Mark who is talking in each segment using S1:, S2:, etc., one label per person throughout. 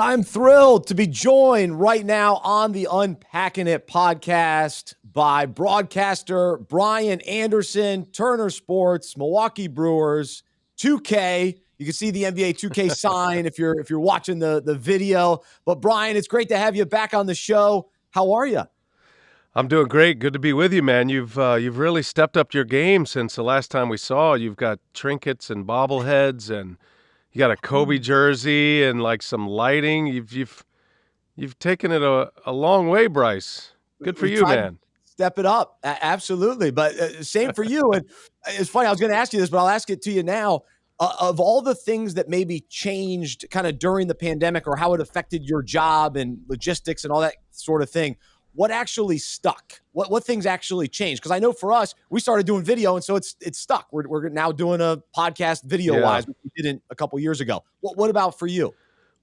S1: I'm thrilled to be joined right now on the Unpacking It podcast by broadcaster Brian Anderson, Turner Sports, Milwaukee Brewers, 2K. You can see the NBA 2K sign if you're watching the video. But Brian, it's great to have you back on the show. How are you?
S2: I'm doing great. Good to be with you, man. You've really stepped up your game since the last time we saw. You've got trinkets and bobbleheads, and you got a Kobe jersey and like some lighting. You've taken it a long way, Bryce. Good for
S1: We've
S2: you,
S1: tried to
S2: man.
S1: step it up. Absolutely. But same for you. And it's funny, I was going to ask you this, but I'll ask it to you now. Of all the things that maybe changed kind of during the pandemic or how it affected your job and logistics and all that sort of thing, what actually stuck? What things actually changed? Because I know for us, we started doing video, and so it's stuck. We're now doing a podcast video
S2: Yeah.
S1: wise, which we didn't a couple years ago. What about for you?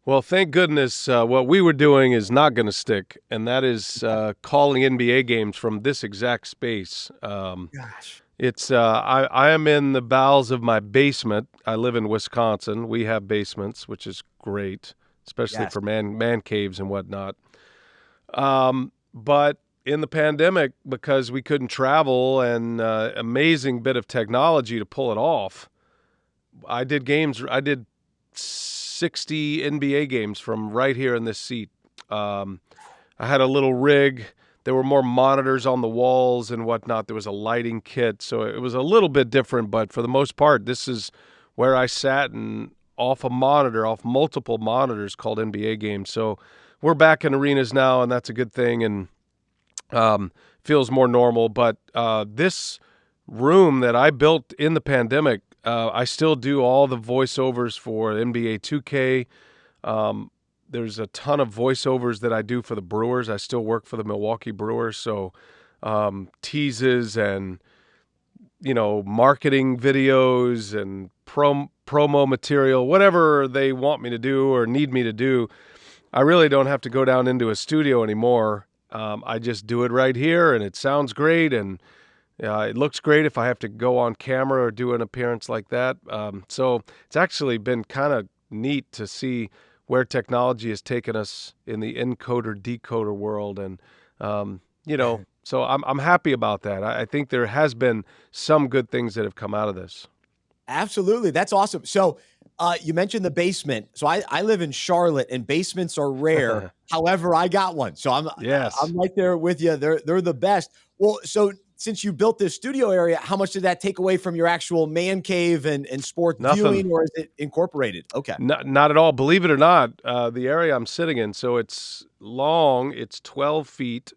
S2: Well, thank goodness what we were doing is not going to stick, and that is calling NBA games from this exact space.
S1: Gosh.
S2: I am in the bowels of my basement. I live in Wisconsin. We have basements, which is great, especially
S1: Yes.
S2: for man caves and whatnot. But in the pandemic, because we couldn't travel and amazing bit of technology to pull it off, I did 60 NBA games from right here in this seat. I had a little rig. There were more monitors on the walls and whatnot. There was a lighting kit, so it was a little bit different. But for the most part, this is where I sat and off multiple monitors called NBA games. So we're back in arenas now, and that's a good thing, and feels more normal. But this room that I built in the pandemic, I still do all the voiceovers for NBA 2K. There's a ton of voiceovers that I do for the Brewers. I still work for the Milwaukee Brewers, so teases and marketing videos and promo material, whatever they want me to do or need me to do. I really don't have to go down into a studio anymore. I just do it right here, and it sounds great, and it looks great if I have to go on camera or do an appearance like that. So it's actually been kind of neat to see where technology has taken us in the encoder decoder world, and so I'm happy about that. I think there has been some good things that have come out of this.
S1: Absolutely. That's awesome. So you mentioned the basement. So I live in Charlotte, and basements are rare. However, I got one. So I'm
S2: Yes.
S1: right there with you. They're the best. Well, so since you built this studio area, how much did that take away from your actual man cave and sports
S2: Nothing.
S1: viewing, or is it incorporated? Okay.
S2: Not at all. Believe it or not, the area I'm sitting in, so it's long. It's 12 feet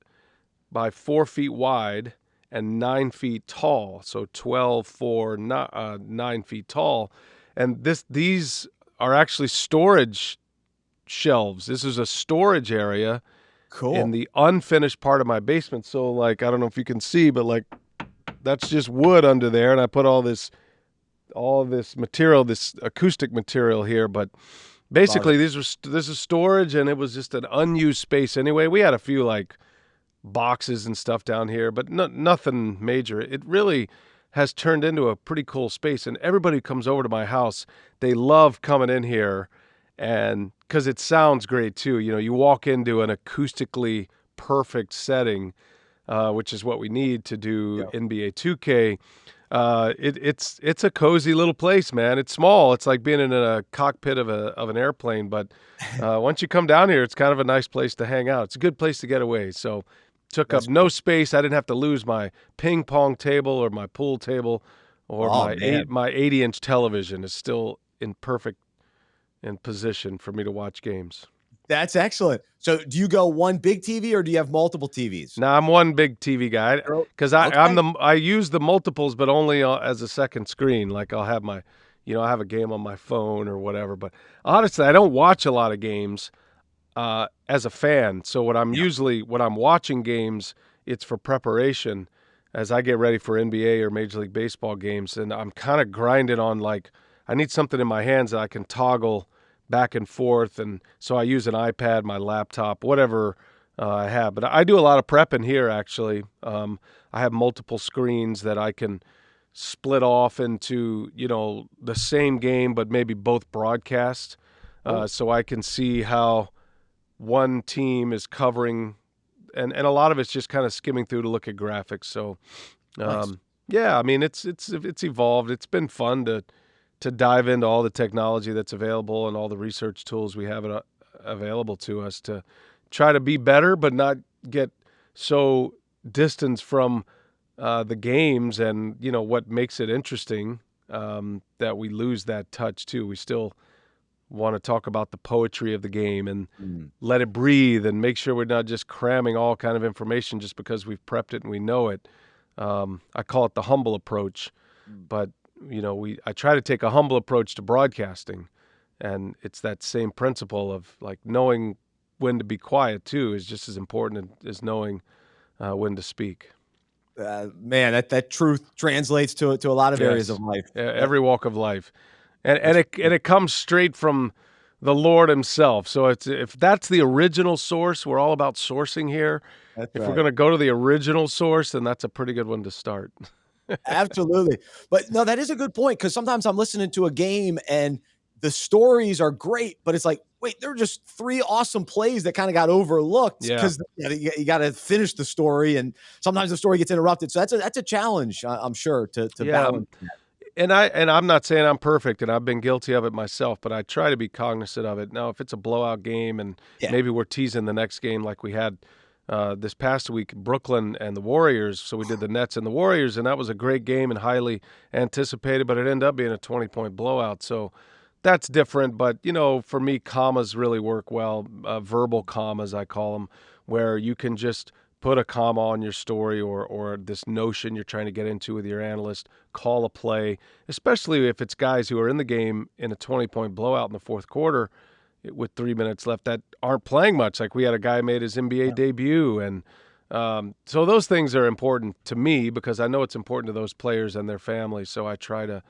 S2: by 4 feet wide and 9 feet tall. So 12, 4, 9 feet tall. And these are actually storage shelves. This is a storage area in
S1: Cool.
S2: the unfinished part of my basement. So, like, I don't know if you can see, but like, that's just wood under there, and I put all this material, this acoustic material here. But basically, this is storage, and it was just an unused space anyway. We had a few like boxes and stuff down here, but nothing major. It really has turned into a pretty cool space, and everybody who comes over to my house, they love coming in here, and because it sounds great too. You walk into an acoustically perfect setting, which is what we need to do
S1: Yeah.
S2: NBA 2K. It's a cozy little place, man. It's small. It's like being in a cockpit of an airplane, but once you come down here, it's kind of a nice place to hang out. It's a good place to get away. So took up
S1: That's
S2: no
S1: cool.
S2: space. I didn't have to lose my ping pong table or my pool table or
S1: Oh
S2: my
S1: man.
S2: 80-inch television is still in perfect in position for me to watch games.
S1: That's excellent. So do you go one big TV or do you have multiple TVs?
S2: Now I'm one big TV guy because
S1: Okay.
S2: I use the multiples, but only as a second screen. Like I'll have I have a game on my phone or whatever. But honestly, I don't watch a lot of games as a fan. So when I'm watching games, it's for preparation as I get ready for NBA or Major League Baseball games, and I'm kind of grinding on like I need something in my hands that I can toggle back and forth, and so I use an iPad, my laptop, whatever I have. But I do a lot of prepping here, actually. I have multiple screens that I can split off into, the same game, but maybe both broadcasts.
S1: Oh,
S2: so I can see how one team is covering, and a lot of it's just kind of skimming through to look at graphics. So
S1: nice.
S2: yeah, I mean it's evolved. It's been fun to dive into all the technology that's available and all the research tools we have available to us to try to be better, but not get so distanced from the games and what makes it interesting, that we lose that touch too. We still want to talk about the poetry of the game and
S1: Mm.
S2: let it breathe and make sure we're not just cramming all kind of information just because we've prepped it and we know it. I call it the humble approach,
S1: Mm.
S2: but I try to take a humble approach to broadcasting, and it's that same principle of like knowing when to be quiet too is just as important as knowing when to speak.
S1: Man, that truth translates to a lot of areas of
S2: Yes,
S1: life.
S2: every walk of life, and
S1: That's
S2: it comes straight from the Lord Himself. So if that's the original source, we're all about sourcing here.
S1: that's
S2: If we're
S1: right.
S2: going to go to the original source, then that's a pretty good one to start.
S1: Absolutely. But no, that is a good point because sometimes I'm listening to a game and the stories are great, but it's like, wait, there are just 3 awesome plays that kinda got overlooked
S2: Yeah,
S1: because you gotta finish the story, and sometimes the story gets interrupted. So that's a challenge, I'm sure, to
S2: yeah.
S1: balance that.
S2: And I'm not saying I'm perfect, and I've been guilty of it myself, but I try to be cognizant of it. Now, if it's a blowout game, and
S1: Yeah.
S2: maybe we're teasing the next game like we had this past week, Brooklyn and the Warriors. So we did the Nets and the Warriors, and that was a great game and highly anticipated, but it ended up being a 20-point blowout. So that's different. But for me, commas really work well. Verbal commas, I call them, where you can just put a comma on your story, or this notion you're trying to get into with your analyst, call a play, especially if it's guys who are in the game in a 20-point blowout in the fourth quarter with 3 minutes left that aren't playing much. Like we had a guy made his NBA debut, and so those things are important to me because I know it's important to those players and their families. So I try to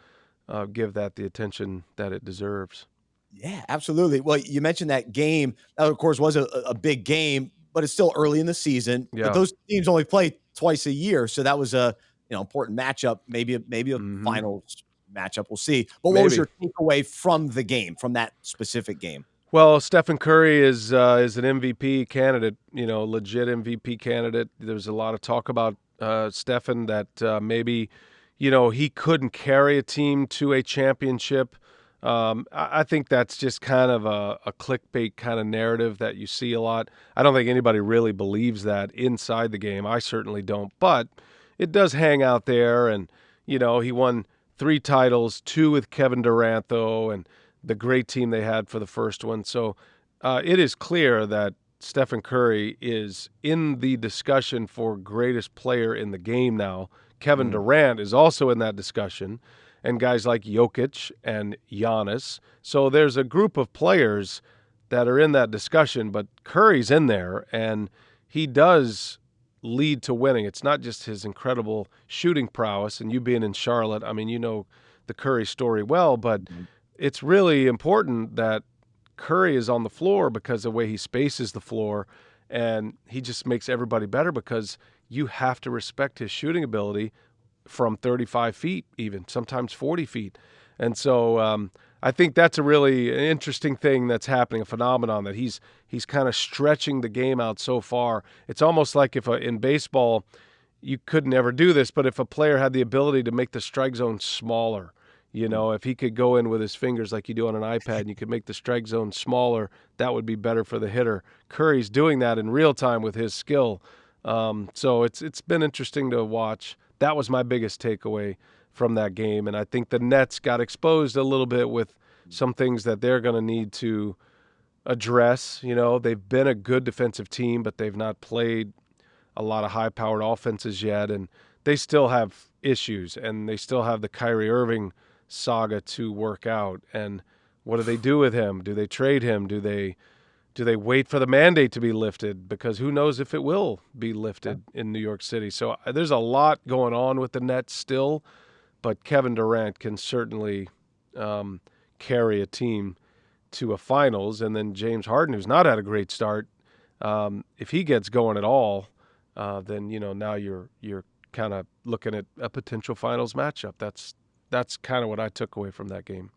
S2: give that the attention that it deserves.
S1: Yeah, absolutely. Well, you mentioned that game. That, of course, was a big game, but it's still early in the season. But
S2: Yeah.
S1: those teams only play twice a year, so that was a important matchup. Maybe a
S2: Hmm.
S1: finals matchup. We'll see. But what was
S2: Maybe.
S1: your takeaway from the game, from that specific game?
S2: Well, Stephen Curry is an MVP candidate, legit MVP candidate. There's a lot of talk about Stephen that maybe, he couldn't carry a team to a championship. I think that's just kind of a clickbait kind of narrative that you see a lot. I don't think anybody really believes that inside the game. I certainly don't, but it does hang out there. And, he won 3 titles, 2 with Kevin Durant, though, and the great team they had for the first one. So it is clear that Stephen Curry is in the discussion for greatest player in the game now. Kevin
S1: Mm,
S2: Durant is also in that discussion, and guys like Jokic and Giannis. So there's a group of players that are in that discussion, but Curry's in there, and he does lead to winning. It's not just his incredible shooting prowess, and you being in Charlotte, I mean, the Curry story well, but
S1: mhm.
S2: it's really important that Curry is on the floor because of the way he spaces the floor, and he just makes everybody better because you have to respect his shooting ability from 35 feet, even sometimes 40 feet. And so I think that's a really interesting thing that's happening, a phenomenon that he's kind of stretching the game out so far. It's almost like if in baseball you could never do this, but if a player had the ability to make the strike zone smaller, if he could go in with his fingers like you do on an iPad and you could make the strike zone smaller, that would be better for the hitter. Curry's doing that in real time with his skill. So it's been interesting to watch. That was my biggest takeaway from that game, and I think the Nets got exposed a little bit with some things that they're going to need to address. They've been a good defensive team, but they've not played a lot of high-powered offenses yet, and they still have issues, and they still have the Kyrie Irving saga to work out. And what do they do with him? Do they trade him? Do they wait for the mandate to be lifted? Because who knows if it will be lifted in New York City. So there's a lot going on with the Nets still, but Kevin Durant can certainly carry a team to a finals. And then James Harden, who's not had a great start, if he gets going at all, then now you're kind of looking at a potential finals matchup. That's kind of what I took away from that game.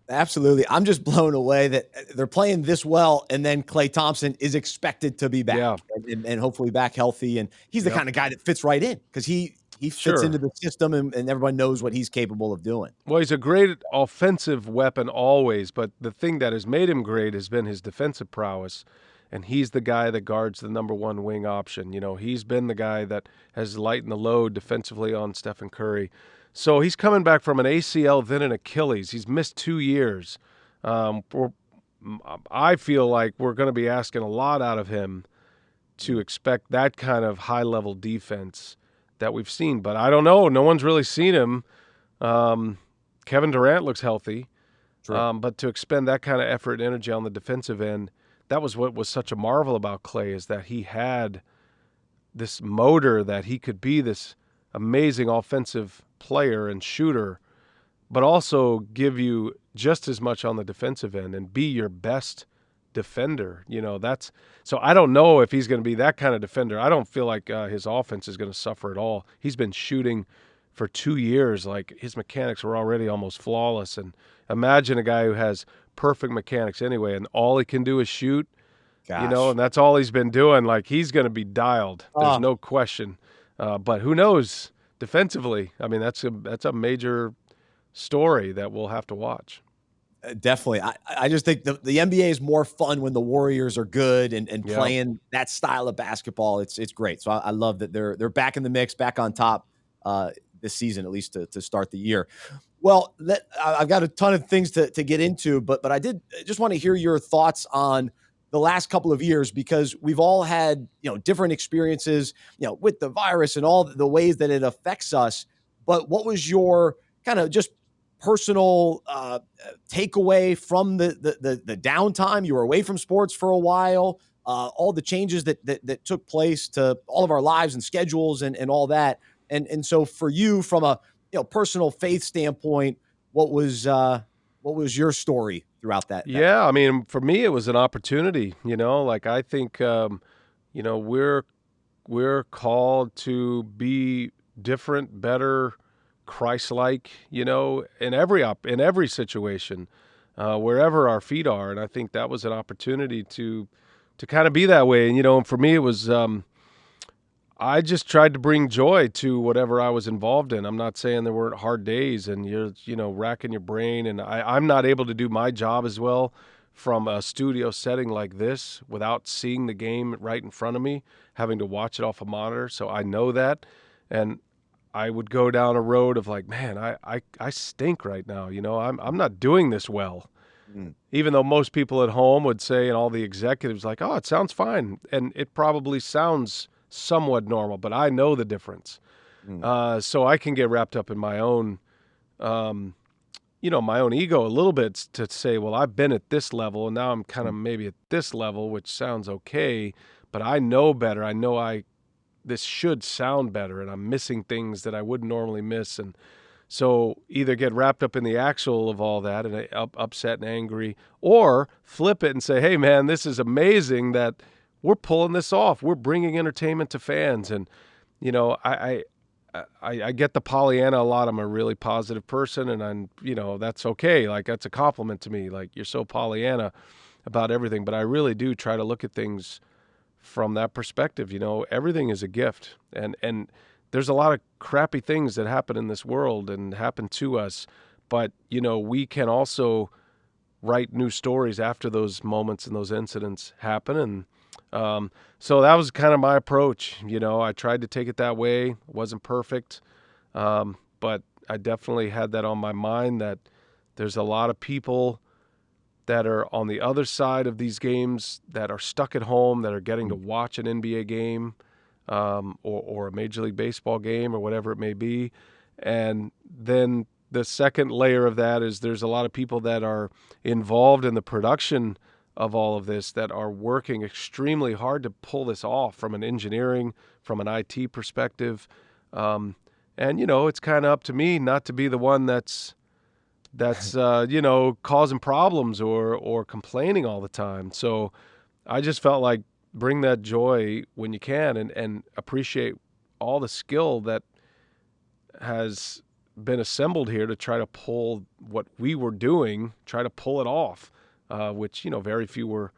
S1: Absolutely. I'm just blown away that they're playing this well, and then Klay Thompson is expected to be back
S2: Yeah.
S1: and hopefully back healthy. And he's the
S2: Yep.
S1: kind of guy that fits right in because he fits
S2: Sure.
S1: into the system, and everyone knows what he's capable of doing.
S2: Well, he's a great offensive weapon always, but the thing that has made him great has been his defensive prowess. And he's the guy that guards the number one wing option. You know, he's been the guy that has lightened the load defensively on Stephen Curry. So he's coming back from an ACL, then an Achilles. He's missed 2 years. I feel like we're going to be asking a lot out of him to expect that kind of high-level defense that we've seen. But I don't know. No one's really seen him. Kevin Durant looks healthy.
S1: True.
S2: But to expend that kind of effort and energy on the defensive end, that was what was such a marvel about Klay, is that he had this motor, that he could be this amazing offensive player and shooter, but also give you just as much on the defensive end and be your best defender. You know, that's so I don't know if he's going to be that kind of defender. I don't feel like his offense is going to suffer at all. He's been shooting for 2 years. Like, his mechanics were already almost flawless. And imagine a guy who has perfect mechanics anyway, and all he can do is shoot,
S1: Gosh.
S2: and that's all he's been doing. Like, he's going to be dialed. There's
S1: Oh,
S2: no question. But who knows defensively? I mean, that's a major story that we'll have to watch.
S1: definitely. I just think the NBA is more fun when the Warriors are good and
S2: Yeah.
S1: playing that style of basketball. It's great. So I love that they're back in the mix, back on top this season, at least to start the year. Well, I've got a ton of things to get into, but I did just want to hear your thoughts on the last couple of years, because we've all had different experiences with the virus and all the ways that it affects us. But what was your kind of just personal takeaway from the downtime? You were away from sports for a while. All the changes that took place to all of our lives and schedules and all that. And so for you, from a personal faith standpoint, what was your story throughout that?
S2: Yeah, I mean, for me, it was an opportunity. Like, I think, we're called to be different, better, Christ-like, in every situation, wherever our feet are. And I think that was an opportunity to kind of be that way. And for me, it was I just tried to bring joy to whatever I was involved in. I'm not saying there weren't hard days and you're, racking your brain. And I'm not able to do my job as well from a studio setting like this without seeing the game right in front of me, having to watch it off a monitor. So I know that. And I would go down a road of like, man, I stink right now. I'm not doing this well.
S1: Mm,
S2: Even though most people at home would say, and all the executives like, oh, it sounds fine. And it probably sounds somewhat normal, but I know the difference.
S1: mm,
S2: So I can get wrapped up in my own, my own ego a little bit to say, well, I've been at this level and now I'm kind of
S1: mm.
S2: maybe at this level, which sounds okay, but I know better. I know this should sound better, and I'm missing things that I wouldn't normally miss. And so either get wrapped up in the actual of all that and upset and angry, or flip it and say, hey, man, this is amazing that we're pulling this off. We're bringing entertainment to fans. And, I get the Pollyanna a lot. I'm a really positive person, and that's okay. Like, that's a compliment to me. Like, you're so Pollyanna about everything. But I really do try to look at things from that perspective. Everything is a gift. And there's a lot of crappy things that happen in this world and happen to us. But, we can also write new stories after those moments and those incidents happen. And so that was kind of my approach. I tried to take it that way. It wasn't perfect. But I definitely had that on my mind, that there's a lot of people that are on the other side of these games that are stuck at home, that are getting to watch an NBA game or a Major League Baseball game or whatever it may be. And then the second layer of that is there's a lot of people that are involved in the production of all of this that are working extremely hard to pull this off from an engineering, from an IT perspective. And, it's kind of up to me not to be the one that's causing problems or complaining all the time. So I just felt like bring that joy when you can and appreciate all the skill that has been assembled here to try to pull what we were doing, try to pull it off, which, very few were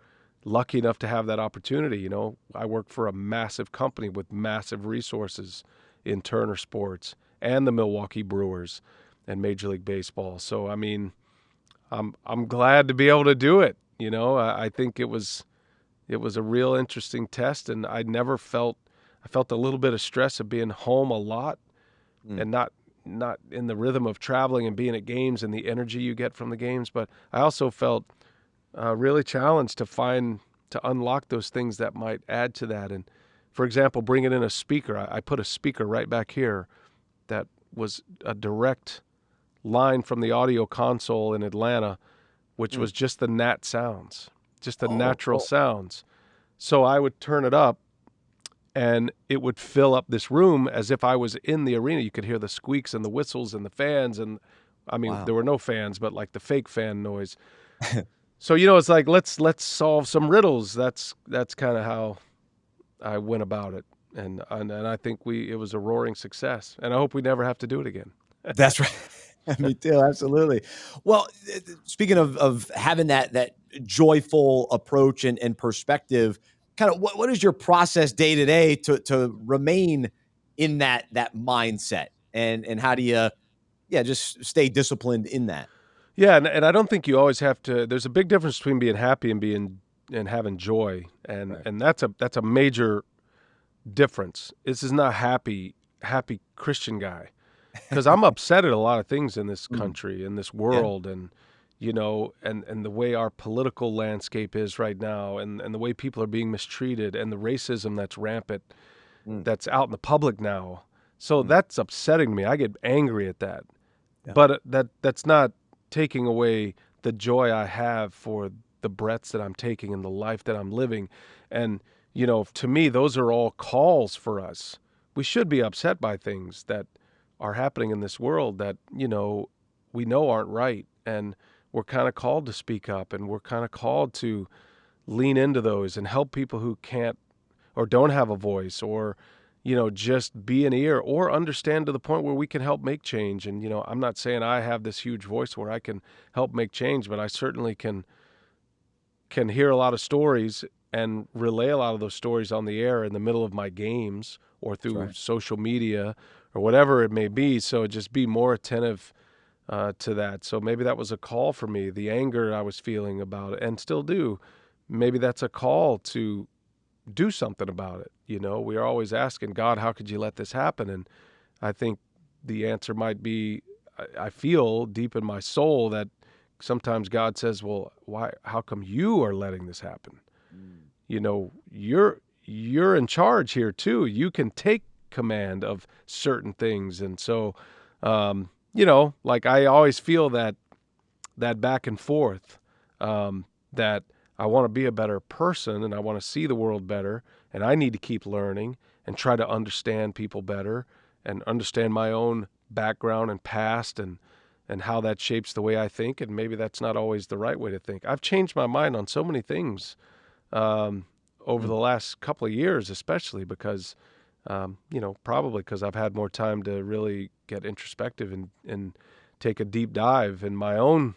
S2: lucky enough to have that opportunity. I work for a massive company with massive resources in Turner Sports and the Milwaukee Brewers and Major League Baseball. So, I mean, I'm glad to be able to do it. I think it was a real interesting test, and I felt a little bit of stress of being home a lot and not in the rhythm of traveling and being at games and the energy you get from the games. But I also felt really challenged to unlock those things that might add to that. And for example, bringing in a speaker, I put a speaker right back here that was a direct line from the audio console in Atlanta, which was just the nat sounds, just the natural
S1: cool.
S2: sounds. So I would turn it up and it would fill up this room as if I was in the arena. You could hear the squeaks and the whistles and the fans. And I mean,
S1: Wow.
S2: there were no fans, but like the fake fan noise. So, it's like, let's solve some riddles. That's kind of how I went about it. And I think it was a roaring success, and I hope we never have to do it again.
S1: That's right. Me too. Absolutely. Well, speaking of having that joyful approach and perspective, kind of what is your process day to day to remain in that mindset, and how do you, just stay disciplined in that?
S2: Yeah, and I don't think you always have to. There's a big difference between being happy and having joy, and
S1: Right.
S2: and that's a major difference. This is not happy Christian guy, because I'm upset at a lot of things in this
S1: Mm.
S2: country, in this
S1: Yeah.
S2: world, and and the way our political landscape is right now, and the way people are being mistreated, and the racism that's rampant,
S1: Mm.
S2: that's out in the public now. So
S1: Mm.
S2: that's upsetting me. I get angry at that.
S1: Yeah.
S2: But that's not taking away the joy I have for the breaths that I'm taking and the life that I'm living. And, to me, those are all calls for us. We should be upset by things that are happening in this world that, we know aren't right. And we're kind of called to speak up, and we're kind of called to lean into those and help people who can't or don't have a voice, or just be an ear, or understand to the point where we can help make change. And I'm not saying I have this huge voice where I can help make change, but I certainly can hear a lot of stories and relay a lot of those stories on the air in the middle of my games or
S1: That's
S2: through
S1: right.
S2: social media or whatever it may be. So just be more attentive to that. So maybe that was a call for me, the anger I was feeling about it and still do. Maybe that's a call to do something about it. We are always asking God, how could you let this happen? And I think the answer might be, I feel deep in my soul that sometimes God says, well, why, how come you are letting this happen?
S1: Mm.
S2: You're in charge here too. You can take command of certain things. And so, like I always feel that back and forth, that I want to be a better person and I want to see the world better, and I need to keep learning and try to understand people better and understand my own background and past, and how that shapes the way I think. And maybe that's not always the right way to think. I've changed my mind on so many things over
S1: Mm.
S2: the last couple of years, especially because, probably because I've had more time to really get introspective and take a deep dive in my own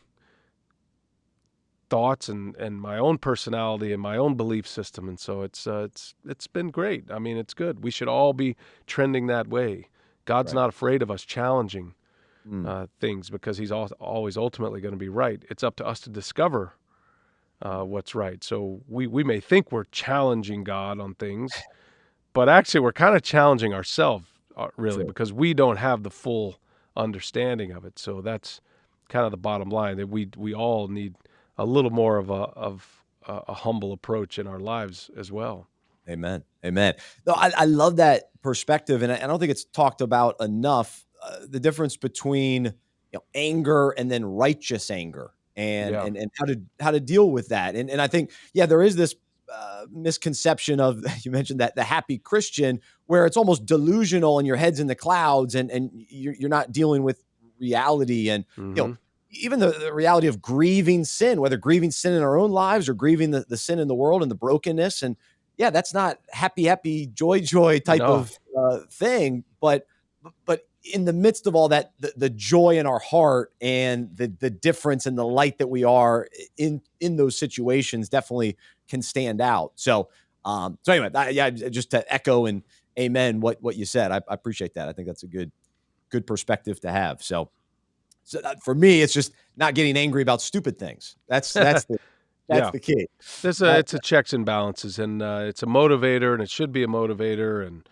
S2: thoughts and my own personality and my own belief system. And so it's been great. I mean, it's good. We should all be trending that way. God's
S1: Right.
S2: not afraid of us challenging
S1: Mm.
S2: things, because he's always ultimately going to be right. It's up to us to discover what's right. So we may think we're challenging God on things, but actually we're kind of challenging ourselves, really,
S1: True.
S2: because we don't have the full understanding of it. So that's kind of the bottom line, that we all need a little more of a humble approach in our lives as well.
S1: Amen. Amen. No, I love that perspective, and I don't think it's talked about enough. The difference between, anger and then righteous anger, and
S2: Yeah.
S1: and how to deal with that. And I think, there is this misconception of you mentioned that the happy Christian, where it's almost delusional and your head's in the clouds, and you're not dealing with reality, and you know
S2: Mm-hmm.
S1: even the reality of grieving sin, whether grieving sin in our own lives or grieving the sin in the world and the brokenness. And that's not happy, joy type
S2: No.
S1: of thing. But in the midst of all that, the joy in our heart and the difference and the light that we are in those situations definitely can stand out. So so anyway, yeah, just to echo and amen what you said. I appreciate that. I think that's a good perspective to have. So for me, it's just not getting angry about stupid things. That's
S2: Yeah.
S1: the key.
S2: It's a checks and balances, and it's a motivator, and it should be a motivator. And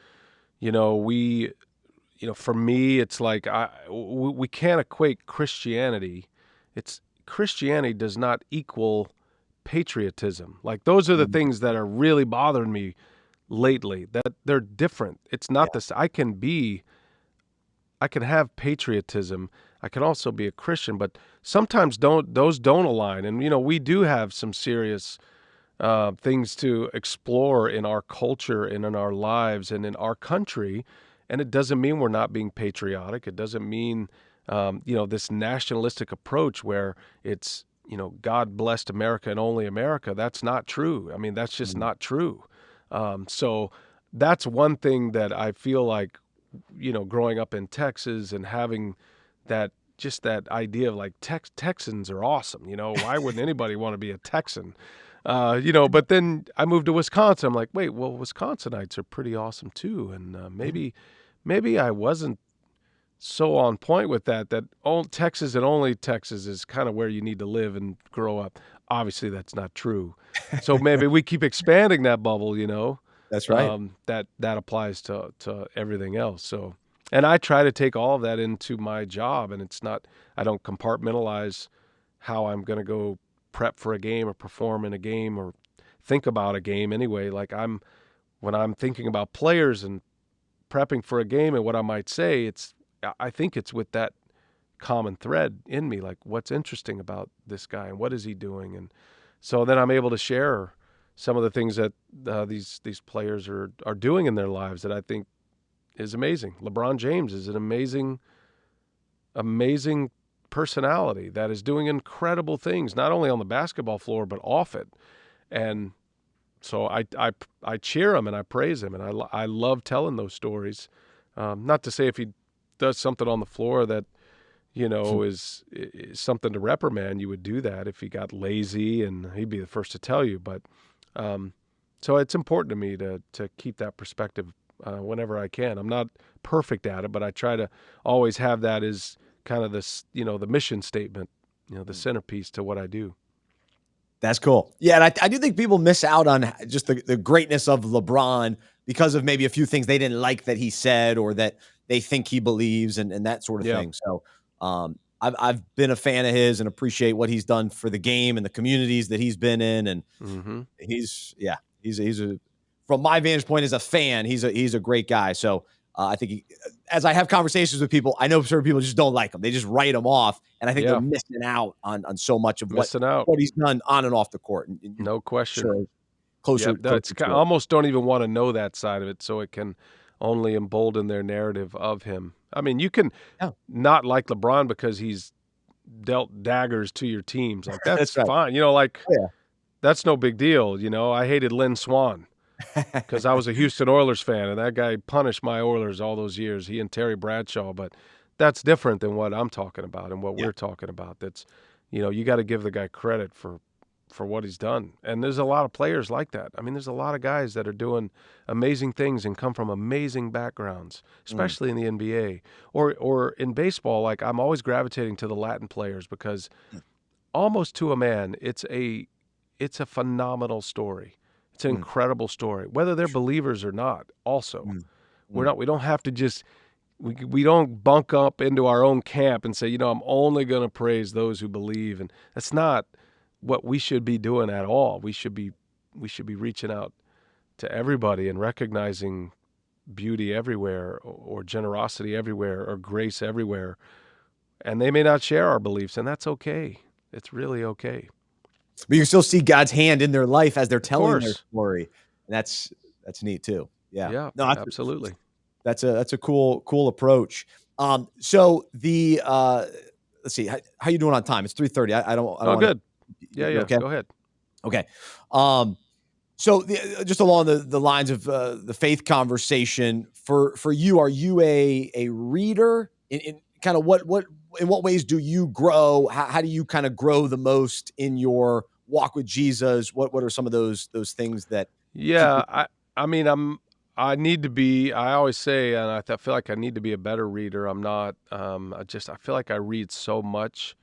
S2: for me, it's like we can't equate Christianity. It's Christianity does not equal patriotism. Like those are the things that are really bothering me lately. That they're different. It's not this. I can have patriotism. I can also be a Christian, but sometimes those don't align. And we do have some serious things to explore in our culture and in our lives and in our country. And it doesn't mean we're not being patriotic. It doesn't mean, this nationalistic approach where it's, God blessed America and only America. That's not true. I mean, that's just not true. So that's one thing that I feel like, growing up in Texas and having that idea of like Texans are awesome. Why wouldn't anybody want to be a Texan? But then I moved to Wisconsin. I'm like, wait, well, Wisconsinites are pretty awesome too. And maybe I wasn't so on point with that all Texas and only Texas is kind of where you need to live and grow up. Obviously, that's not true. So maybe we keep expanding that bubble,
S1: That's right.
S2: that applies to everything else. So, and I try to take all of that into my job, and I don't compartmentalize how I'm going to go prep for a game or perform in a game or think about a game anyway. Like when I'm thinking about players and prepping for a game and what I might say, I think it's with that common thread in me, like what's interesting about this guy and what is he doing. And so then I'm able to share some of the things that these players are doing in their lives that I think is amazing. LeBron James is an amazing personality that is doing incredible things, not only on the basketball floor, but off it. And so I cheer him and I praise him. And I love telling those stories. Not to say if he does something on the floor that, is something to reprimand, you would do that. If he got lazy, and he'd be the first to tell you. But so it's important to me to keep that perspective whenever I can. I'm not perfect at it, but I try to always have that as kind of this, the mission statement, the centerpiece to what I do.
S1: That's cool. Yeah, and I do think people miss out on just the greatness of LeBron because of maybe a few things they didn't like that he said or that they think he believes and that sort of thing. So I've been a fan of his and appreciate what he's done for the game and the communities that he's been in. And he's a from my vantage point as a fan, he's a great guy. So I think as I have conversations with people, I know certain people just don't like him. They just write him off. And I think they're missing out on so much of what he's done on and off the court. And
S2: no question.
S1: Sure, closer.
S2: I almost don't even want to know that side of it, so it can only embolden their narrative of him. I mean, you can not like LeBron because he's dealt daggers to your teams. Like, that's fine. That's no big deal. I hated Lynn Swann because I was a Houston Oilers fan, and that guy punished my Oilers all those years, he and Terry Bradshaw. But that's different than what I'm talking about and what we're talking about. That's, you got to give the guy credit for what he's done. And there's a lot of players like that. I mean, there's a lot of guys that are doing amazing things and come from amazing backgrounds, especially in the NBA or in baseball. Like, I'm always gravitating to the Latin players because almost to a man, it's a phenomenal story. It's an incredible story, whether they're believers or not. Also, we don't have to just, we don't bunk up into our own camp and say, I'm only going to praise those who believe. And that's not what we should be doing at all. We should be reaching out to everybody and recognizing beauty everywhere or generosity everywhere or grace everywhere. And they may not share our beliefs, and that's okay. It's really okay.
S1: But you can still see God's hand in their life as they're telling their story. And that's neat too. Yeah.
S2: No, absolutely.
S1: That's a cool approach. So the let's see, how you doing on time? It's 3:30. I don't
S2: good. Yeah.
S1: Okay.
S2: Go ahead.
S1: Okay. So just along the lines of the faith conversation, for you, are you a reader? In kind of what in what ways do you grow? How do you kind of grow the most in your walk with Jesus? What are some of those things that keep you?
S2: Yeah, I mean, I need to be. I always say, and I feel like I need to be a better reader. I'm not. I feel like I read so much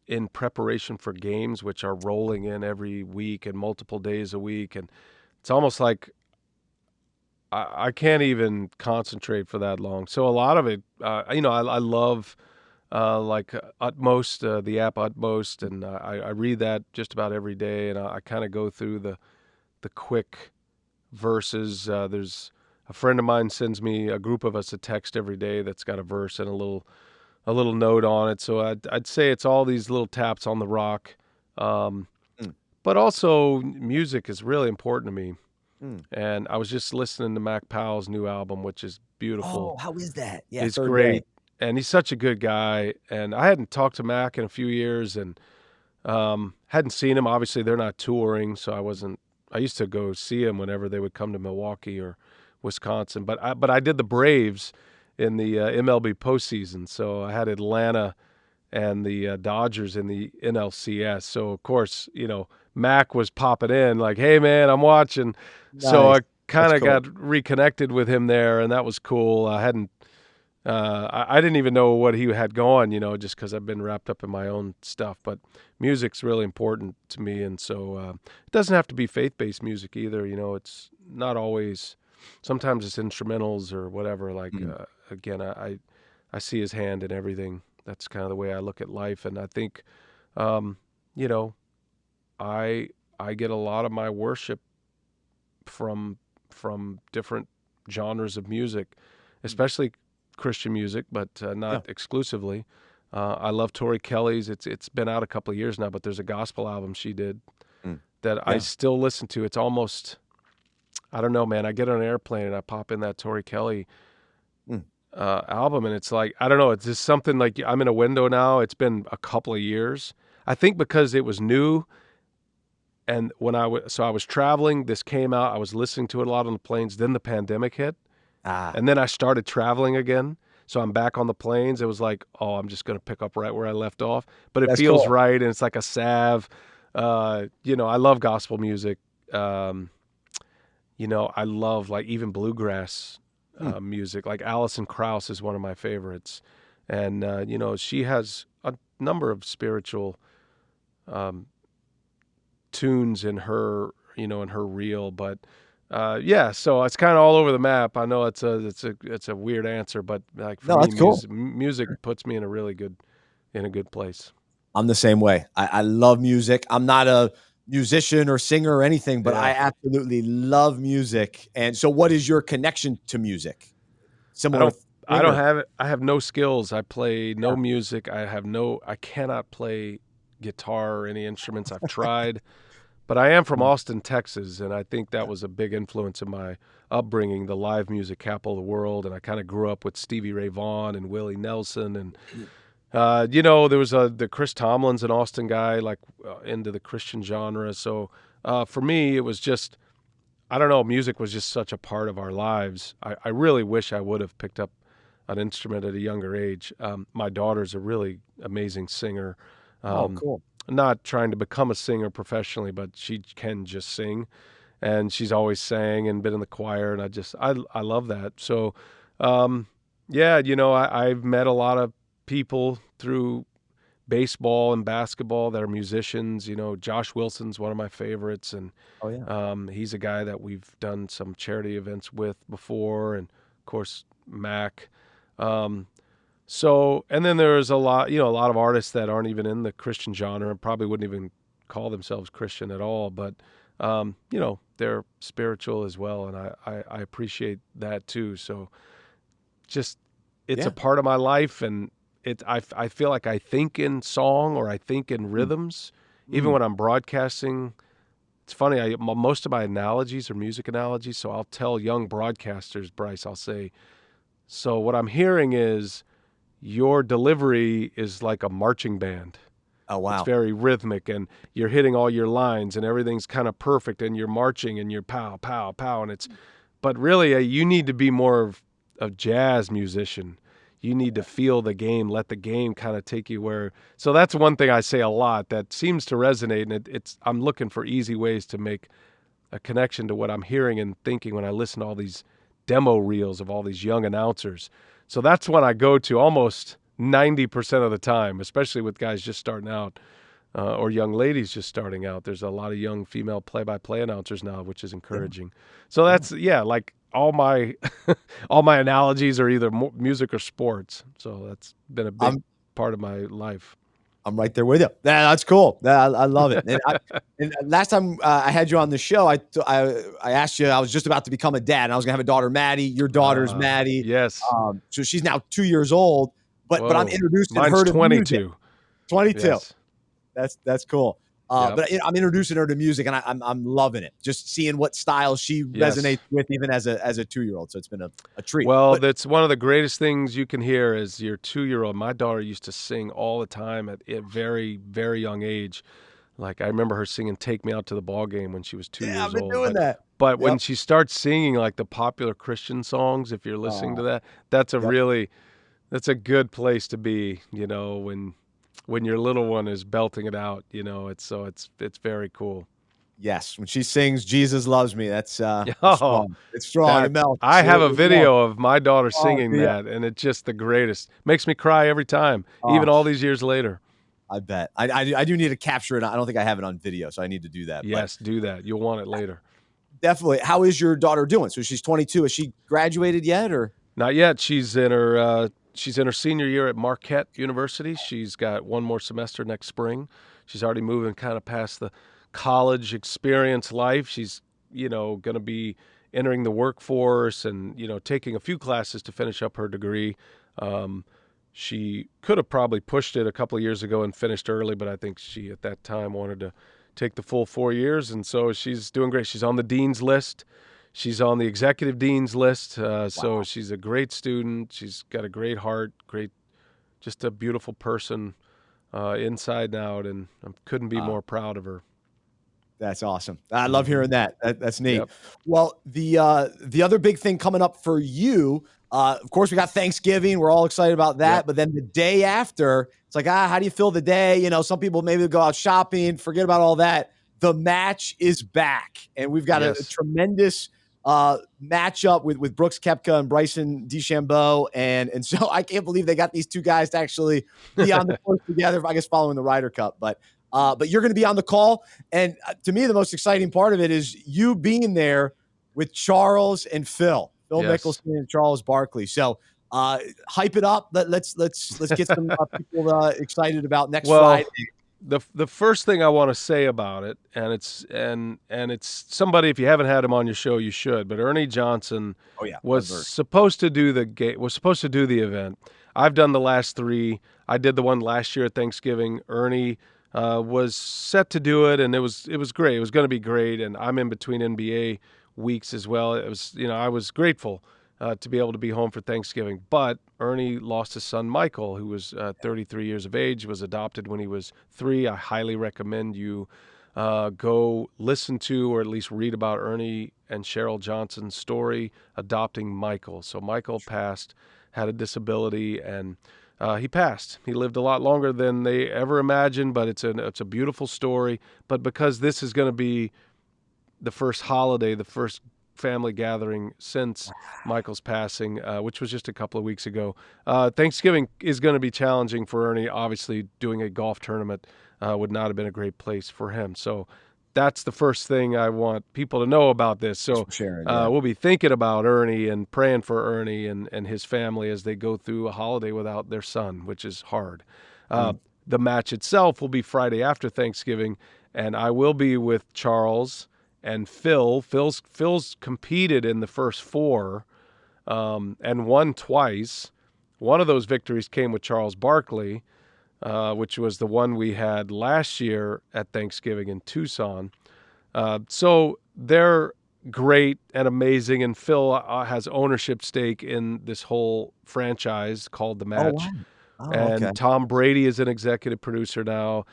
S2: in preparation for games, which are rolling in every week and multiple days a week, and it's almost like I can't even concentrate for that long. So a lot of it, I love like Utmost, the app Utmost, and I read that just about every day, and I kind of go through the quick verses. There's a friend of mine sends me a group of us a text every day that's got a verse and a little note on it. So I'd say it's all these little taps on the rock. Um,
S1: Mm,
S2: but also music is really important to me.
S1: mm.
S2: And I was just listening to Mac Powell's new album, which is beautiful.
S1: Oh, how is that? Yeah,
S2: It's
S1: third day.
S2: great. And he's such a good guy. And I hadn't talked to Mac in a few years and hadn't seen him. Obviously, they're not touring, so I used to go see him whenever they would come to Milwaukee or Wisconsin. But I did the Braves in the MLB postseason, so I had Atlanta and the Dodgers in the NLCS. So of course, Mac was popping in like, "Hey man, I'm watching." So
S1: Nice.
S2: I kind
S1: That's
S2: of
S1: cool.
S2: got reconnected with him there, and that was cool. I hadn't I didn't even know what he had going, just because I've been wrapped up in my own stuff. But music's really important to me, and so it doesn't have to be faith-based music either. It's not always. Sometimes it's instrumentals or whatever. Like
S1: Mm,
S2: again, I see his hand in everything. That's kind of the way I look at life, and I think, um, you know, I I get a lot of my worship from different genres of music,
S1: mm.
S2: especially Christian music, but
S1: Yeah.
S2: not exclusively. I love Tori Kelly's. It's been out a couple of years now, but there's a gospel album she did
S1: Mm.
S2: that I
S1: Yeah.
S2: still listen to. It's almost, I don't know, man. I get on an airplane and I pop in that Tori Kelly
S1: Mm.
S2: album, and it's like, I don't know. It's just something like I'm in a window now. It's been a couple of years. I think because it was new, and so I was traveling. This came out. I was listening to it a lot on the planes. Then the pandemic hit.
S1: Ah,
S2: And then I started traveling again. So I'm back on the planes. It was like, oh, I'm just going to pick up right where I left off. But it
S1: that's
S2: feels
S1: cool.
S2: right. And it's like a salve. I love gospel music. Um, I love like even bluegrass
S1: Mm.
S2: music. Like Alison Krauss is one of my favorites. And, she has a number of spiritual um, tunes in her reel. But yeah, so it's kind of all over the map. I know it's a weird answer, but like for
S1: No,
S2: me,
S1: that's cool.
S2: music puts me in a good place.
S1: I'm the same way. I love music. I'm not a musician or singer or anything, but I
S2: Yeah.
S1: absolutely love music. And so what is your connection to music?
S2: I
S1: Similar
S2: don't I
S1: thing
S2: don't
S1: or
S2: have it. I have no skills. I play no
S1: yeah.
S2: music. I cannot play guitar or any instruments. I've tried, but I am from
S1: Mm,
S2: Austin, Texas, and I think that
S1: yeah.
S2: was a big influence in my upbringing, the live music capital of the world. And I kind of grew up with Stevie Ray Vaughan and Willie Nelson, and
S1: Mm,
S2: there was the Chris Tomlin's an Austin guy, like into the Christian genre. So for me, it was just, I don't know, music was just such a part of our lives. I really wish I would have picked up an instrument at a younger age. My daughter's a really amazing singer.
S1: oh,
S2: Um,
S1: cool.
S2: not trying to become a singer professionally, but she can just sing, and she's always sang and been in the choir, and I love that. So, um, yeah, I've met a lot of people through baseball and basketball that are musicians. Josh Wilson's one of my favorites, and
S1: Oh, yeah.
S2: he's a guy that we've done some charity events with before, and of course Mac. Um, and then there's a lot of artists that aren't even in the Christian genre and probably wouldn't even call themselves Christian at all, but they're spiritual as well, and I appreciate that too. So just it's a
S1: Yeah.
S2: part of my life, and I feel like I think in song or I think in
S1: Mm,
S2: rhythms, even
S1: mm.
S2: when I'm broadcasting. It's funny. Most of my analogies are music analogies, so I'll tell young broadcasters, Bryce, I'll say, so what I'm hearing is your delivery is like a marching band.
S1: Oh,
S2: It's
S1: wow.
S2: very rhythmic, and you're hitting all your lines, and everything's kind of perfect, and you're marching, and you're pow, pow, pow, and it's. But really, you need to be more of a jazz musician. You need to feel the game, let the game kind of take you where. So that's one thing I say a lot that seems to resonate, and it's. I'm looking for easy ways to make a connection to what I'm hearing and thinking when I listen to all these demo reels of all these young announcers. So that's what I go to almost 90% of the time, especially with guys just starting out or young ladies just starting out. There's a lot of young female play-by-play announcers now, which is
S1: Yeah.
S2: encouraging. So
S1: Yeah.
S2: that's like all my all my analogies are either music or sports. So that's been a big
S1: I'm
S2: part of my life.
S1: I'm right there with you. Yeah, that's cool. Yeah, I love it. And last time I had you on the show, I asked you. I was just about to become a dad, and I was gonna have a daughter, Maddie. Your daughter's Maddie.
S2: Yes.
S1: So she's now 2 years old. But I'm
S2: Whoa.
S1: introducing
S2: Mine's
S1: her to music.
S2: 22.
S1: 22.
S2: Yes.
S1: That's cool.
S2: Yep.
S1: But I'm introducing her to music, and I'm loving it. Just seeing what style she
S2: Yes.
S1: resonates with, even as a 2-year-old. So it's been a treat.
S2: Well,
S1: But
S2: that's one of the greatest things you can hear is your 2-year-old. My daughter used to sing all the time at a very, very young age. Like I remember her singing "Take Me Out to the Ball Game" when she was two
S1: yeah, I've
S2: years
S1: been
S2: old.
S1: doing
S2: But
S1: that.
S2: but when
S1: Yep.
S2: she starts singing like the popular Christian songs, if you're listening to
S1: Oh,
S2: that, that's a
S1: yep.
S2: really that's a good place to be. When your little one is belting it out, it's very cool.
S1: Yes, when she sings "Jesus Loves Me," that's
S2: Oh,
S1: strong. It's strong. It
S2: that
S1: melts.
S2: I have a
S1: It melts.
S2: video of my daughter
S1: Oh,
S2: singing
S1: do ya?
S2: that, and it's just the greatest. Makes me cry every time, even
S1: Oh,
S2: all these years later.
S1: I bet. I do need to capture it. I don't think I have it on video, so I need to do that. But
S2: Yes, do that. You'll want it later.
S1: definitely. How is your daughter doing? So she's 22. Has she graduated yet, or?
S2: Not yet. She's in her senior year at Marquette University. She's got one more semester next spring. She's already moving kind of past the college experience life. She's going to be entering the workforce and taking a few classes to finish up her degree. Um, she could have probably pushed it a couple of years ago and finished early, but I think she at that time wanted to take the full 4 years, and so she's doing great. She's on the dean's list. She's on the executive dean's list, so
S1: Wow.
S2: she's a great student. She's got a great heart, just a beautiful person, inside and out, and I couldn't be
S1: Uh,
S2: more proud of her.
S1: That's awesome. I love
S2: Hmm.
S1: hearing that. That's neat.
S2: Yep.
S1: Well, the other big thing coming up for you, of course, we got Thanksgiving. We're all excited about
S2: Yep.
S1: that. But then the day after, it's like, how do you fill the day? Some people maybe go out shopping, forget about all that. The match is back, and we've got a
S2: Yes.
S1: tremendous matchup with Brooks Koepka and Bryson DeChambeau, and so I can't believe they got these two guys to actually be on the course together. I guess following the Ryder Cup, but you're going to be on the call. And to me, the most exciting part of it is you being there with Charles and Phil
S2: Yes.
S1: Mickelson and Charles Barkley. So hype it up. Let's get some people excited about next Friday.
S2: Well, the first thing I want to say about it, and it's somebody, if you haven't had him on your show, you should. But Ernie Johnson
S1: Oh yeah,
S2: was
S1: I've heard.
S2: supposed to do the event. I've done the last three. I did the one last year at Thanksgiving. Ernie was set to do it, and it was great. It was going to be great, and I'm in between NBA weeks as well. It was I was grateful to be able to be home for Thanksgiving. But Ernie lost his son Michael, who was 33 years of age, was adopted when he was 3. I highly recommend you go listen to or at least read about Ernie and Cheryl Johnson's story adopting Michael. So Michael passed, had a disability, and he passed. He lived a lot longer than they ever imagined, but it's a beautiful story. But because this is going to be the first holiday, the first family gathering since Michael's passing, which was just a couple of weeks ago. Thanksgiving is going to be challenging for Ernie. Obviously, doing a golf tournament would not have been a great place for him. So that's the first thing I want people to know about this.
S1: Thanks
S2: So
S1: for sharing. Yeah.
S2: we'll be thinking about Ernie and praying for Ernie and his family as they go through a holiday without their son, which is hard.
S1: Mm.
S2: The match itself will be Friday after Thanksgiving, and I will be with Charles and Phil. Phil's competed in the first 4 and won twice. One of those victories came with Charles Barkley, which was the one we had last year at Thanksgiving in Tucson. So they're great and amazing, and Phil has ownership stake in this whole franchise called The
S1: Oh wow.
S2: Match,
S1: Oh, okay.
S2: and Tom Brady is an executive producer now.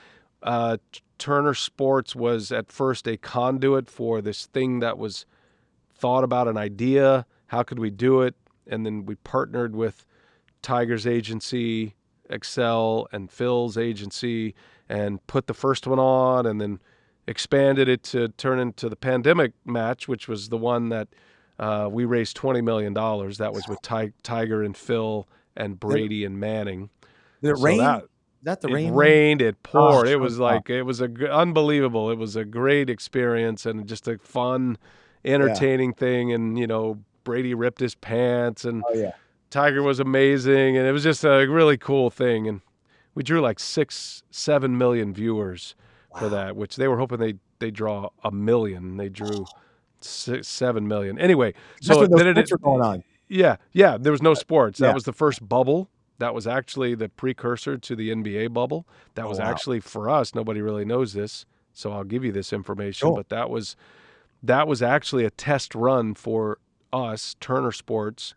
S2: Turner Sports was at first a conduit for this thing that was thought about, an idea. How could we do it? And then we partnered with Tiger's agency, Excel, and Phil's agency, and put the first one on, and then expanded it to turn into the pandemic match, which was the one that we raised $20 million. That was with Tiger and Phil and
S1: Did,
S2: Brady and Manning.
S1: did it
S2: So
S1: rain?
S2: that
S1: Is that the
S2: it
S1: rain one?
S2: rained, it
S1: Oh,
S2: poured. It
S1: oh,
S2: was
S1: oh,
S2: like, it was unbelievable. It was a great experience and just a fun,
S1: yeah.
S2: entertaining thing. And, Brady ripped his pants and
S1: Oh, yeah.
S2: Tiger was amazing. And it was just a really cool thing. And we drew like 7 million viewers for
S1: Wow.
S2: that, which they were hoping they draw 1 million. They drew 7 million. Anyway,
S1: That's
S2: so
S1: when those
S2: then
S1: sports were going on.
S2: yeah, there was no sports. That
S1: Yeah.
S2: was the first bubble. That was actually the precursor to the NBA bubble. That
S1: Oh,
S2: was
S1: wow.
S2: actually for us. Nobody really knows this, so I'll give you this information.
S1: Sure.
S2: But that was actually a test run for us, Turner Sports,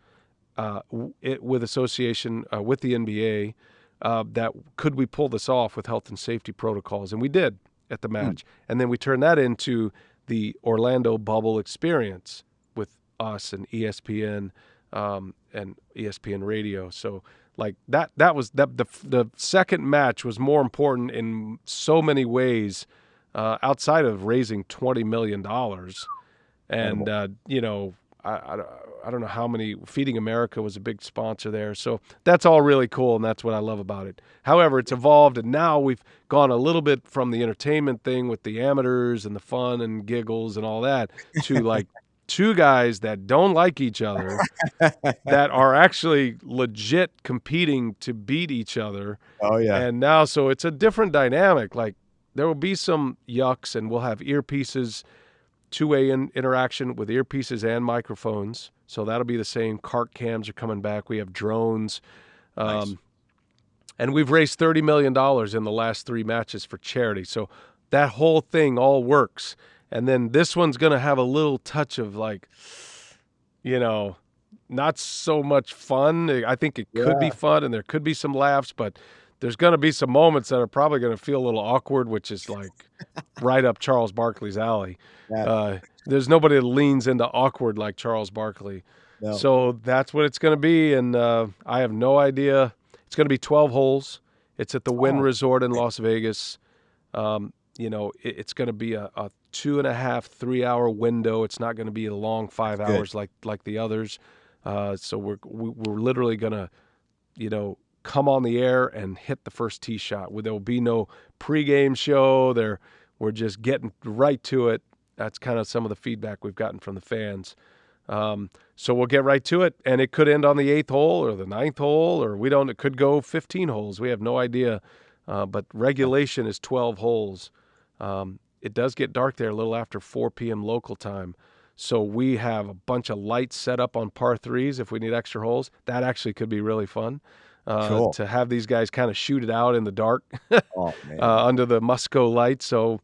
S2: with association with the NBA. That could we pull this off with health and safety protocols, and we did at the
S1: Mm.
S2: match. And then we turned that into the Orlando bubble experience with us and ESPN and ESPN Radio. So like that was the second match was more important in so many ways, outside of raising $20 million. And
S1: Incredible.
S2: I don't know how many. Feeding America was a big sponsor there, so that's all really cool, and that's what I love about it. However, it's evolved, and now we've gone a little bit from the entertainment thing with the amateurs and the fun and giggles and all that to like two guys that don't like each other that are actually legit competing to beat each other.
S1: Oh, yeah.
S2: And now, so it's a different dynamic. Like there will be some yucks, and we'll have earpieces, two-way interaction with earpieces and microphones. So that'll be the same. Cart cams are coming back. We have drones.
S1: Nice.
S2: And we've raised $30 million in the last 3 matches for charity. So that whole thing all works. And then this one's going to have a little touch of like, not so much fun. I think it could be
S1: Yeah.
S2: fun and there could be some laughs, but there's going to be some moments that are probably going to feel a little awkward, which is like right up Charles Barkley's alley.
S1: Yeah.
S2: There's nobody that leans into awkward like Charles Barkley.
S1: No.
S2: So that's what it's going to be, and I have no idea. It's going to be 12 holes. It's at the Wynn
S1: Oh,
S2: Resort in
S1: okay.
S2: Las Vegas. It's going to be a 2.5, 3 hour window. It's not going to be a long 5 hours
S1: Good.
S2: like the others. So we're literally going to, come on the air and hit the first tee shot. There will be no pregame show. We're just getting right to it. That's kind of some of the feedback we've gotten from the fans. So we'll get right to it, and it could end on the 8th hole or the 9th hole, or it could go 15 holes. We have no idea. But regulation is 12 holes. It does get dark there a little after 4 p.m. local time. So we have a bunch of lights set up on par threes if we need extra holes. That actually could be really fun,
S1: Cool.
S2: to have these guys kind of shoot it out in the dark
S1: Oh, man.
S2: under the Musco light. So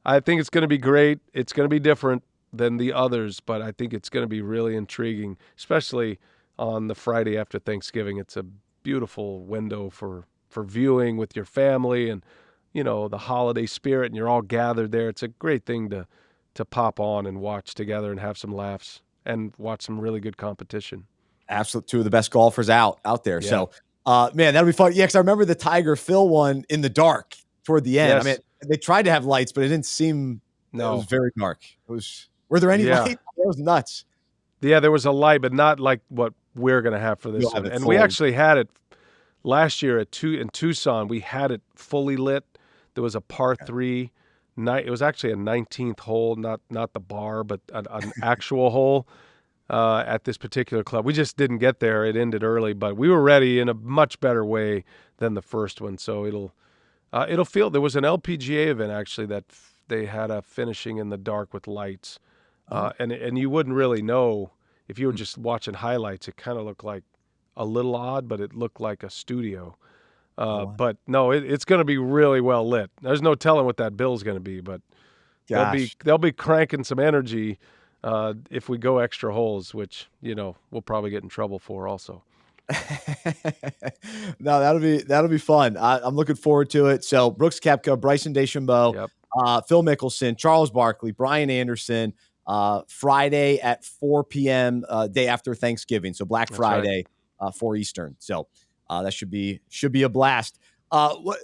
S2: I think it's going to be great. It's going to be different than the others, but I think it's going to be really intriguing, especially on the Friday after Thanksgiving. It's a beautiful window for viewing with your family and, the holiday spirit, and you're all gathered there. It's a great thing to pop on and watch together and have some laughs and watch some really good competition.
S1: Absolute two of the best golfers out there.
S2: Yeah.
S1: So, man, that'll be fun. Yeah, because I remember the Tiger Phil one in the dark toward the end. I mean,
S2: Yes.
S1: they tried to have lights, but it didn't seem. It was
S2: No.
S1: very dark. Were there any
S2: Yeah.
S1: lights? It was nuts.
S2: Yeah, there was a light, but not like what we're going to have for this
S1: You'll have
S2: one.
S1: it
S2: And we
S1: full.
S2: actually had it last year in Tucson. We had it fully lit. There was a par 3 night. It was actually a 19th hole, not the bar, but an actual hole at this particular club. We just didn't get there. It ended early, but we were ready in a much better way than the first one. So it'll feel. There was an LPGA event actually that they had a finishing in the dark with lights. And you wouldn't really know if you were just watching highlights. It kind of looked like a little odd, but it looked like a studio.
S1: Wow.
S2: But no, it's going to be really well lit. There's no telling what that bill's going to be, but
S1: Gosh.
S2: they'll be cranking some energy if we go extra holes, which we'll probably get in trouble for also.
S1: No, that'll be fun. I'm looking forward to it. So Brooks Koepka, Bryson DeChambeau,
S2: Yep,
S1: Phil Mickelson, Charles Barkley, Brian Anderson, Friday at 4 p.m. Day after Thanksgiving. So Black
S2: that's right.
S1: Friday, 4 Eastern. So that should be a blast. What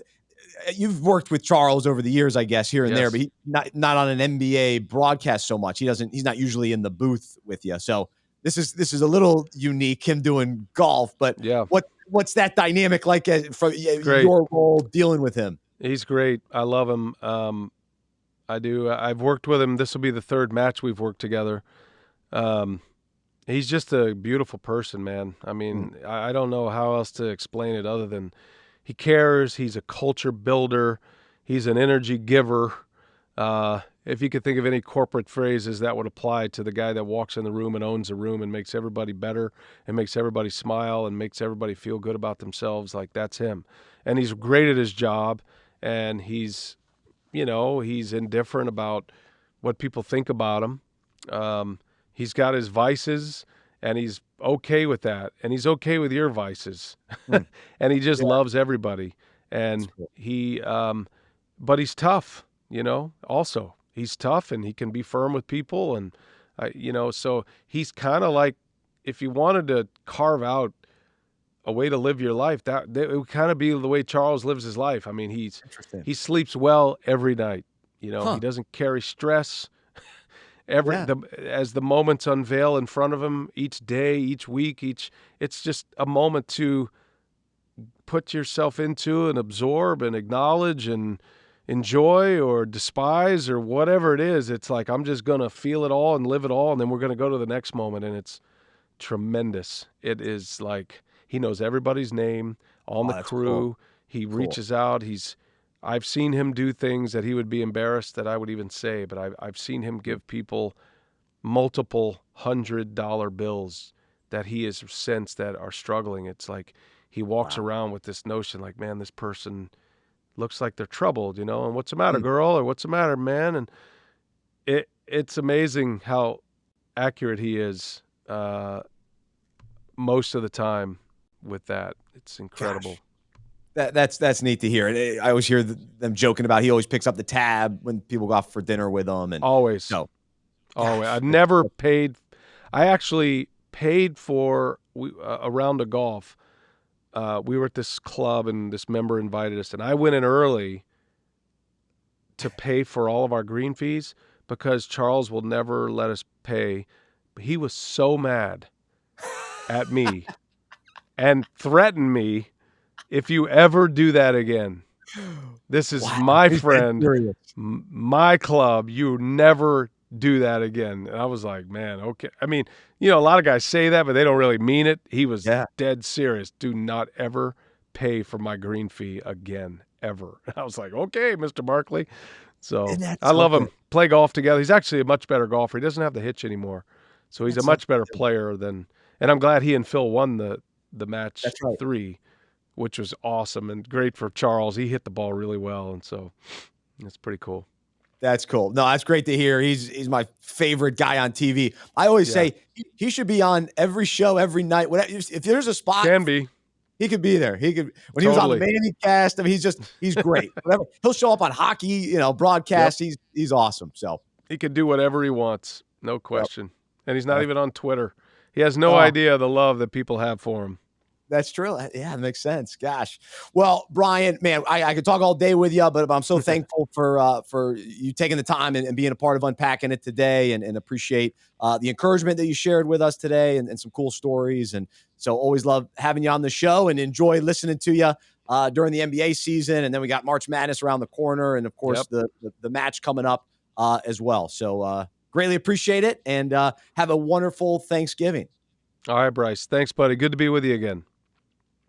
S1: you've worked with Charles over the years, I guess, here and there, but
S2: Yes.
S1: he not on an NBA broadcast so much. He's not usually in the booth with you. So this is a little unique, him doing golf, but
S2: Yeah,
S1: what's that dynamic like for
S2: great.
S1: your role dealing with him?
S2: He's great. I love him. I do. I've worked with him. This will be the third match we've worked together. Um, he's just a beautiful person, man. I
S1: Mm,
S2: mean, I don't know how else to explain it other than he cares. He's a culture builder. He's an energy giver. If you could think of any corporate phrases that would apply to the guy that walks in the room and owns the room and makes everybody better and makes everybody smile and makes everybody feel good about themselves, like that's him. And he's great at his job, and he's indifferent about what people think about him. He's got his vices, and he's okay with that, and he's okay with your vices,
S1: mm,
S2: and he just
S1: yeah,
S2: loves everybody.
S1: that's
S2: And
S1: cool.
S2: but he's tough, also. He's tough, and he can be firm with people, and, so he's kind of like, if you wanted to carve out a way to live your life, that it would kind of be the way Charles lives his life. I mean,
S1: Interesting.
S2: he sleeps well every night. He
S1: Huh.
S2: doesn't carry stress.
S1: Yeah.
S2: As the moments unveil in front of him each day, each week, it's just a moment to put yourself into and absorb and acknowledge and enjoy or despise or whatever it is. It's like, I'm just going to feel it all and live it all, and then we're going to go to the next moment, and it's tremendous. It is like he knows everybody's name on
S1: Oh,
S2: the
S1: that's cool.
S2: crew. He
S1: Cool.
S2: reaches out. I've seen him do things that he would be embarrassed that I would even say, but I've seen him
S1: Mm,
S2: give people multiple $100 bills that he has sensed that are struggling. It's like he walks
S1: wow.
S2: around with this notion like, man, this person looks like they're troubled, and what's the matter,
S1: Mm,
S2: girl? Or what's the matter, man? And it's amazing how accurate he is. Most of the time with that. It's incredible.
S1: gosh. That's neat to hear. And I always hear them joking about he always picks up the tab when people go out for dinner with him, and
S2: Always.
S1: so
S2: Always.
S1: gosh,
S2: I've never paid. I actually paid for a round of golf. We were at this club, and this member invited us, and I went in early to pay for all of our green fees because Charles will never let us pay. He was so mad at me and threatened me, if you ever do that again, this is
S1: wow,
S2: my
S1: he's dead
S2: friend,
S1: serious.
S2: my club. You never do that again. And I was like, man, okay. I mean, a lot of guys say that, but they don't really mean it. He was
S1: Yeah,
S2: dead serious. Do not ever pay for my green fee again, ever. I was like, okay, Mr. Barkley. So
S1: and that's
S2: I love
S1: something.
S2: him. Play golf together. He's actually a much better golfer. He doesn't have the hitch anymore. So he's a
S1: That's something.
S2: much better player and I'm glad he and Phil won the match
S1: That's right.
S2: 3, which was awesome and great for Charles. He hit the ball really well, and so that's pretty cool.
S1: That's cool. No, that's great to hear. He's my favorite guy on TV. I always
S2: Yeah,
S1: say he should be on every show every night. Whatever, if there's a spot,
S2: can be.
S1: he could be there. He could when he was on the
S2: Totally.
S1: Manning cast. I mean, he's great. Whatever. He'll show up on hockey,
S2: Yep.
S1: broadcast. He's awesome. So
S2: He could do whatever he wants, no
S1: yep,
S2: question. And he's not
S1: that's,
S2: even on Twitter. He has no
S1: oh,
S2: idea the love that people have for him.
S1: that's true. Yeah, it makes sense. Gosh. Well, Brian, man, I could talk all day with you, but I'm so thankful for you taking the time and being a part of unpacking it today, and appreciate the encouragement that you shared with us today, and some cool stories. And so always love having you on the show, and enjoy listening to you during the NBA season. And then we got March Madness around the corner, and of course
S2: Yep.
S1: the match coming up as well. So greatly appreciate it, and have a wonderful Thanksgiving.
S2: All right, Bryce. Thanks, buddy. Good to be with you again.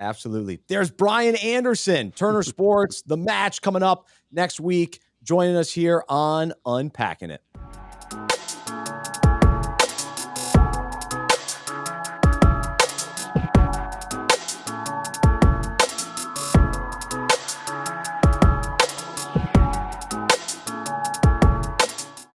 S1: Absolutely. There's Brian Anderson, Turner Sports, the match coming up next week, joining us here on Unpacking It.